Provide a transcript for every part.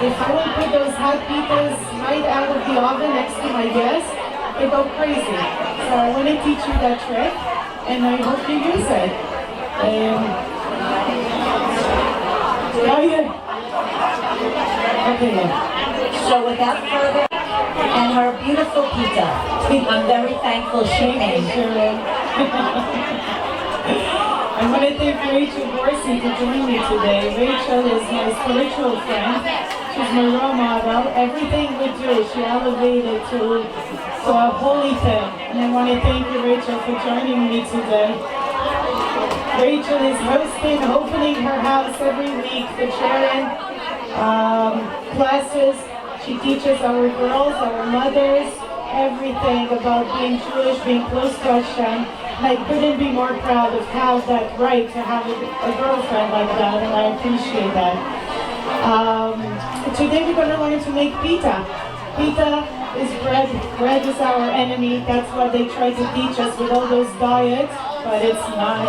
If I would put those hot pitas right out of the oven next to my desk, they go crazy. So I want to teach you that trick, and I hope you use it. Oh yeah. Okay. So without further, and her beautiful Pita, I'm very thankful she came. I want to thank Rachel Dorsey for joining me today. Rachel is my spiritual friend. She's my role model. Everything we do, she elevated to a holy thing. And I want to thank you, Rachel, for joining me today. Rachel is hosting, opening her house every week for children, classes. She teaches our girls, our mothers, everything about being Jewish, being close to Hashem. And I couldn't be more proud of have that right to have a girlfriend like that, and I appreciate that. Today we're going to learn to make pita. Pita is bread. Bread is our enemy. That's what they try to teach us with all those diets, but it's not.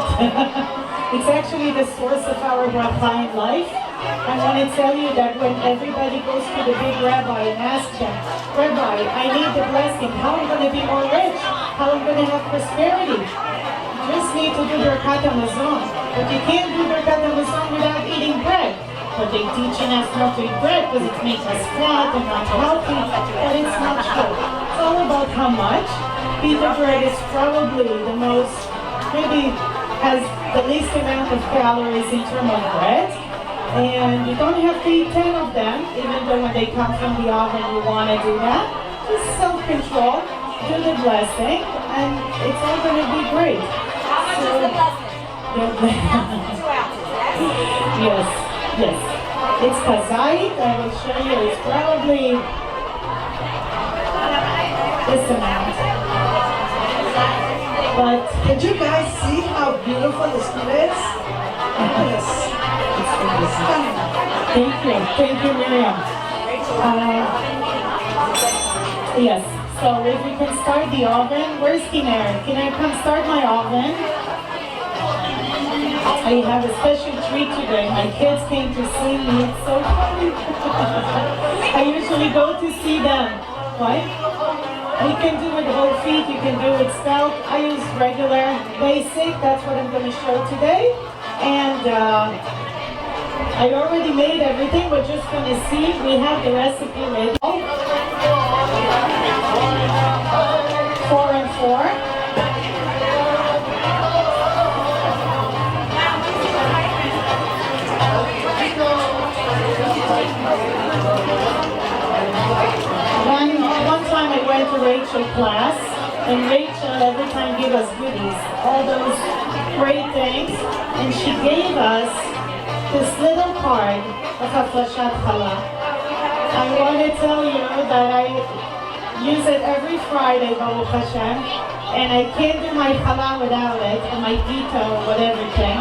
It's actually the source of our bracha in life. I want to tell you that when everybody goes to the big rabbi and asks him, Rabbi, I need the blessing. How am I going to be more rich? How am I going to have prosperity? You just need to do Birkat HaMazon. But you can't do Birkat HaMazon without eating bread. But they're teaching us not to eat bread because it makes us fat and not healthy. But it's not true. It's all about how much. Pita bread is probably the most, maybe has the least amount of calories in terms of bread. And you don't have to eat 10 of them, even though when they come from the oven you want to do that. Just self-control, do the blessing, and it's all going to be great. How much is the blessing? Yes, yes. It's kazait. I will show you. It's probably this amount. But did you guys see how beautiful this food is? Yes. Thank you, Miriam. Yes, so if we can start the oven, where's Kinneret? Kinneret, come start my oven. I have a special treat today. My kids came to see me. It's so funny. I usually go to see them. What? You can do it whole feet, you can do it spelt. I use regular, basic. That's what I'm going to show today. And I already made everything. We're just going to see. We have the recipe ready. 4 and 4. One time I went to Rachel's class, and Rachel every time gave us goodies, all those great things, and she gave us this little card of Haflashat Challah. I want to tell you that I use it every Friday, Baruch Hashem, and I can't do my challah without it, and my pita or whatever thing.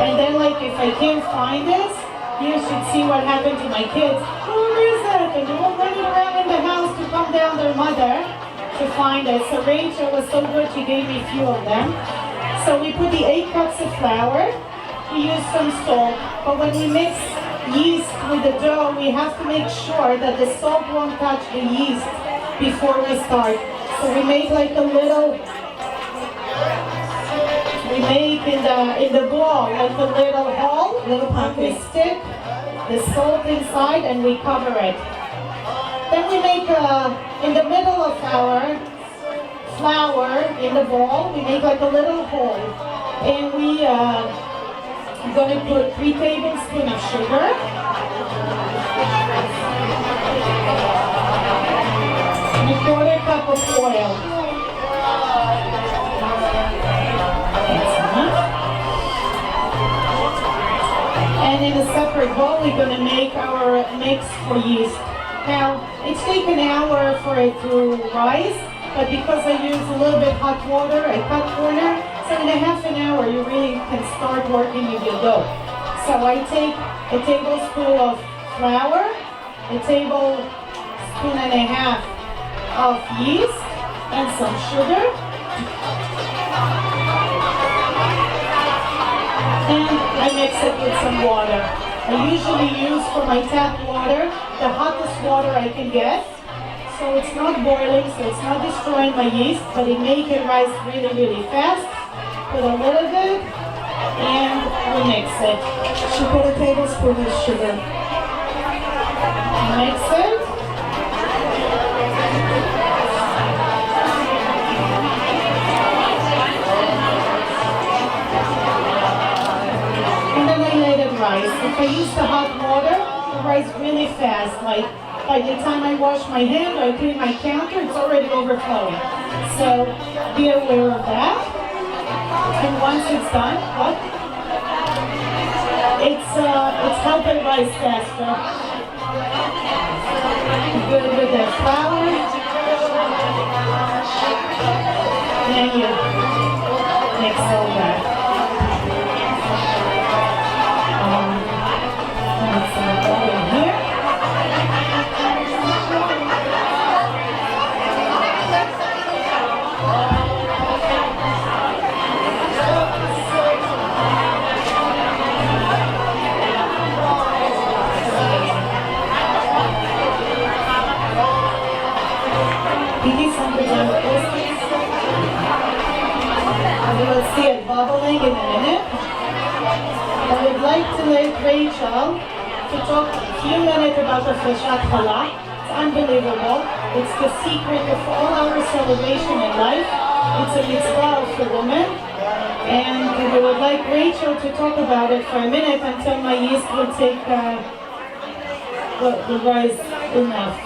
And then, like, if I can't find this, you should see what happened to my kids. Where is it? And they're all running around in the house to calm down their mother to find it. So Rachel was so good, she gave me a few of them. So we put the 8 cups of flour. We use some salt, but when we mix yeast with the dough, we have to make sure that the salt won't touch the yeast before we start. So we make like a little, we make in the ball like a little hole, and we stick the salt inside and we cover it. Then we make in the middle of our flour in the ball, we make like a little hole, and we I'm going to put 3 tablespoons of sugar, and a 1/4 cup of oil. That's enough. And in a separate bowl, we're going to make our mix for yeast. Now, it's taken an hour for it to rise, but because I use a little bit hot water, I cut corner. So in a half an hour, you really can start working with your dough. So I take a tablespoon of flour, a tablespoon and a half of yeast, and some sugar. And I mix it with some water. I usually use for my tap water the hottest water I can get. So it's not boiling, so it's not destroying my yeast, but it makes it rise really, really fast. Put a little bit, and we mix it. She put a tablespoon of sugar. Mix it. And then I let it rise. If I use the hot water, it rises really fast. Like by the time I wash my hand or I clean my counter, it's already overflowing. So be aware of that. And once it's done, what? It's helping rise faster. Good with the flour. And you mix all that. Let's go in here. You will see it bubbling in a minute. I would like to let Rachel to talk a few minutes about the Fashat Challah. It's unbelievable. It's the secret of all our celebration in life. It's a mitzvah for women. And I would like Rachel to talk about it for a minute until my yeast will take the rise enough.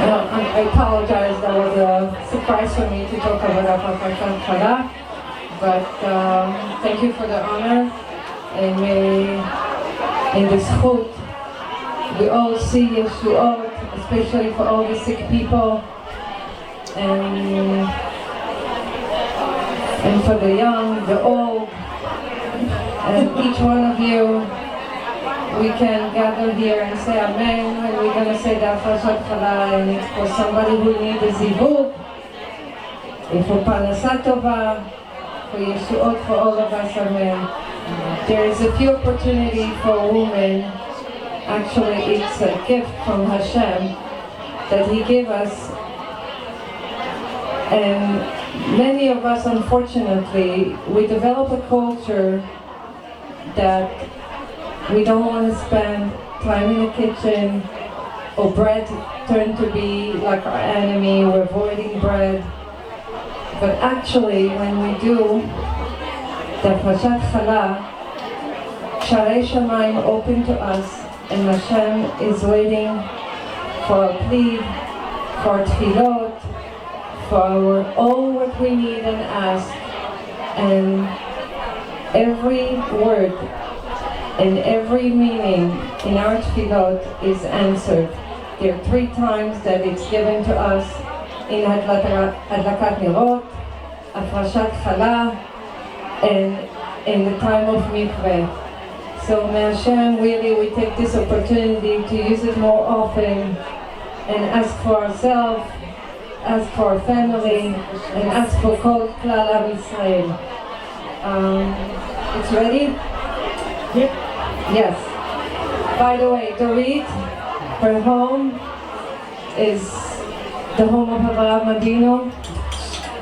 I apologize, that was a surprise for me to talk about Fashat Challah, but thank you for the honor, and may in this hope we all see Yeshuot, especially for all the sick people, and for the young, the old, and each one of you. We can gather here and say Amen when we're going to say the Fashat Challah, and it's for somebody who needs a zivug, and for Parnasah Tova, for Yeshuot, for all of us, Amen. There is a few opportunity for women. Actually, it's a gift from Hashem that He gave us, and many of us, unfortunately, we develop a culture that we don't want to spend time in the kitchen, or bread turned to be like our enemy, we're avoiding bread. But actually, when we do the Fashat Challah, Sharei Shamayim open to us, and Hashem is waiting for our plea, for our tefillot, for all what we need and ask, and every word and every meaning in our tefillot is answered. There are 3 times that it's given to us in Adlakat Nirot, Fashat Challah, and in the time of mikveh. So may Hashem, really, we take this opportunity to use it more often and ask for ourselves, ask for our family, and ask for Kol Klal Am Yisrael. It's ready? Yep. Yes. By the way, Dorit, her home is the home of Avraham Avinu,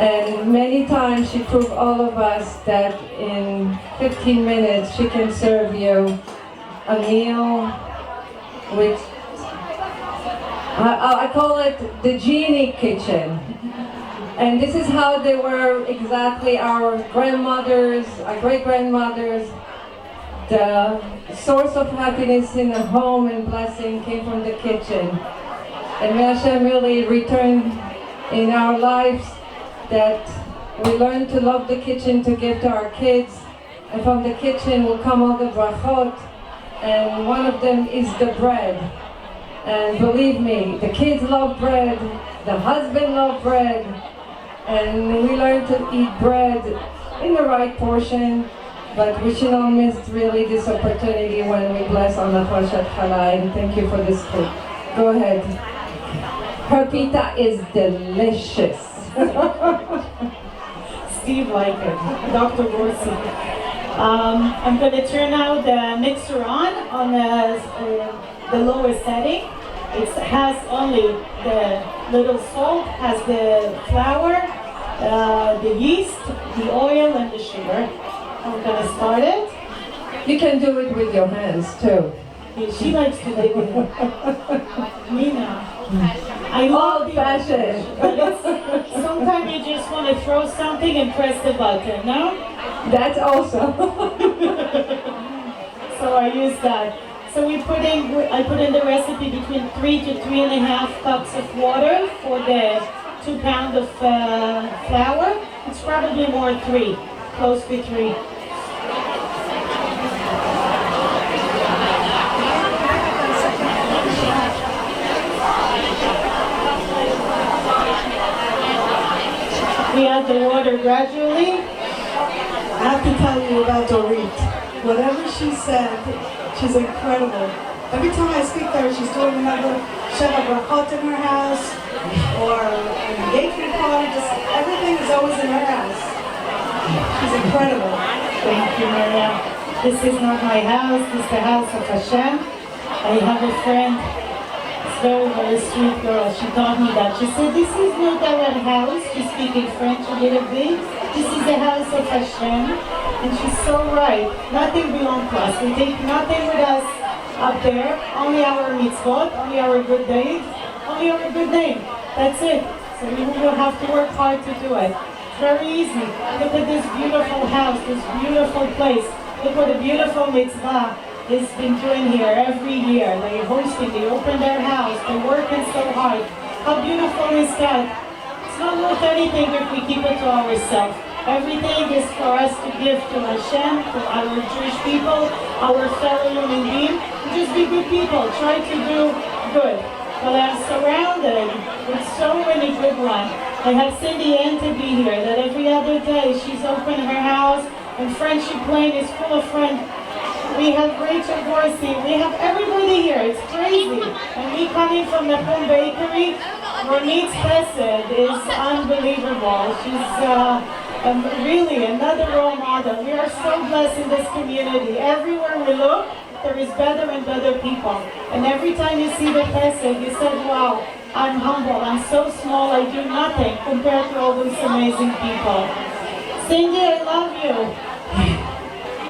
and many times she proved all of us that in 15 minutes she can serve you a meal with, I call it the genie kitchen. And this is how they were exactly our grandmothers, our great-grandmothers. The source of happiness in the home and blessing came from the kitchen. And may Hashem really return in our lives that we learn to love the kitchen to give to our kids. And from the kitchen will come all the brachot. And one of them is the bread. And believe me, the kids love bread, the husband loves bread. And we learn to eat bread in the right portion. But we should not miss really this opportunity when we bless on the Fashat Challah, and thank you for this food. Go ahead. Her pita is delicious. Steve liked it. Dr. Gorsi. I'm going to turn now the mixer on the lowest setting. It has only the little salt, has the flour, the yeast, the oil, and the sugar. I'm going to start it. You can do it with your hands too. She likes to do it. Nina. I love the Old-fashioned. but it's, sometimes you just want to throw something and press the button, no? That's awesome. So I use that. So I put in the recipe between 3 to 3.5 cups of water for the 2 pounds of flour. It's probably more 3, close to 3. We add the water gradually. I have to tell you about Dorit. Whatever she said, she's incredible. Every time I speak to her, she's doing another Sheva Brachot in her house, or an engagement party, just everything is always in her house. She's incredible. Thank you, Maria. This is not my house, this is the house of Hashem. I have a friend, this very, very sweet girl. She told me that. She said, this is not our house. She's speaking French a little bit. This is the house of Hashem. And she's so right. Nothing belongs to us. We take nothing with us up there. Only our mitzvot, only our good deeds, only our good name. That's it. So we will have to work hard to do it. It's very easy. Look at this beautiful house, this beautiful place. Look what a beautiful mitzvah has been doing here every year. They're hosting, they open their house, they're working so hard. How beautiful is that? It's not worth anything if we keep it to ourselves. Everything is for us to give to Hashem, to our Jewish people, our fellow human beings. Just be good people, try to do good. But I'm surrounded with so many good ones. I have Cindy Ann to be here, that every other day she's open her house, and Friendship Lane is full of friends. We have Rachel Dorsey, we have everybody here, it's crazy. And me coming from the home bakery, Ronit's Chesed is unbelievable. She's really another role model. We are so blessed in this community. Everywhere we look, there is better and better people. And every time you see the Chesed, you said, wow, I'm humble, I'm so small, I do nothing compared to all those amazing people. Cindy, I love you.